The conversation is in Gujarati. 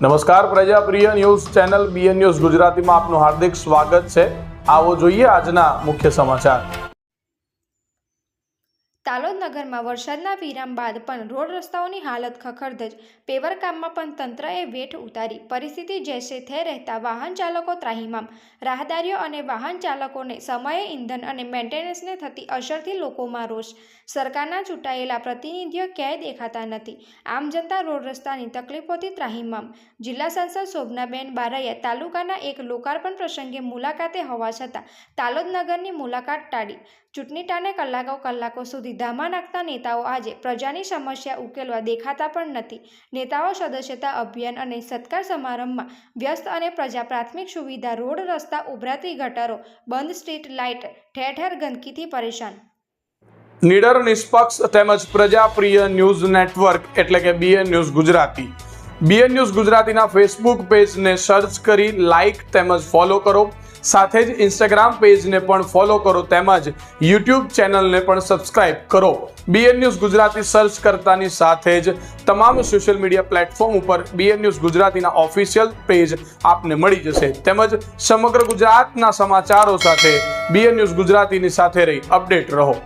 નમસ્કાર, પ્રજાપ્રિય ન્યૂઝ ચેનલ બીએન ન્યૂઝ ગુજરાતીમાં આપનું હાર્દિક સ્વાગત છે। આવો જોઈએ આજના મુખ્ય સમાચાર। તાલોદ નગરમાં વરસાદના વિરામ બાદ પણ રોડ રસ્તાઓની હાલત ખખડધજ। પેવર કામમાં પણ તંત્રએ વેઠ ઉતારી। પરિસ્થિતિ જૈસે થે રહેતા વાહન ચાલકો ત્રાહિમામ। રાહદારીઓ અને વાહન ચાલકોને સમયે ઈંધણ અને મેન્ટેનન્સને થતી અસરથી લોકોમાં રોષ। સરકારના ચૂંટાયેલા પ્રતિનિધિઓ ક્યાંય દેખાતા નથી। આમ જનતા રોડ રસ્તાની તકલીફોથી ત્રાહિમામ। જિલ્લા સાંસદ શોભનાબેન બારૈયા તાલુકાના એક લોકાર્પણ પ્રસંગે મુલાકાતે હોવા છતાં તાલોદ નગરની મુલાકાત ટાળી। ચૂંટણી ટાણે કલાકો સુધી ધામા નાખતા નેતાઓ આજે પ્રજાની સમસ્યા ઉકેલવા દેખાતા પણ નથી। નેતાઓ સદસ્યતા અભિયાન અને સત્કાર સમારંભમાં વ્યસ્ત અને પ્રજા પ્રાથમિક સુવિધા રોડ રસ્તા ઉભરાતી ગટરો બંધ સ્ટ્રીટ લાઇટ ઠેર ઠેર ગંદકીથી પરેશાન। નીડર, નિષ્પક્ષ તેમજ પ્રજાપ્રિય ન્યૂઝ નેટવર્ક એટલે કે BN news Gujarati. BN news ગુજરાતીના ફેસબુક પેજને સર્ચ કરી લાઇક તેમજ ફોલો કરો। સાથે જ ઇન્સ્ટાગ્રામ પેજને પણ ફોલો કરો તેમજ યુટ્યુબ ચેનલને પણ સબસ્ક્રાઇબ કરો। બીએન ન્યૂઝ ગુજરાતી સર્ચ કરતાની સાથે જ તમામ સોશિયલ મીડિયા પ્લેટફોર્મ ઉપર બીએન ન્યૂઝ ગુજરાતીના ઓફિશિયલ પેજ આપને મળી જશે। તેમજ સમગ્ર ગુજરાતના સમાચારો સાથે બીએન ન્યૂઝ ગુજરાતીની સાથે રહી અપડેટ રહો।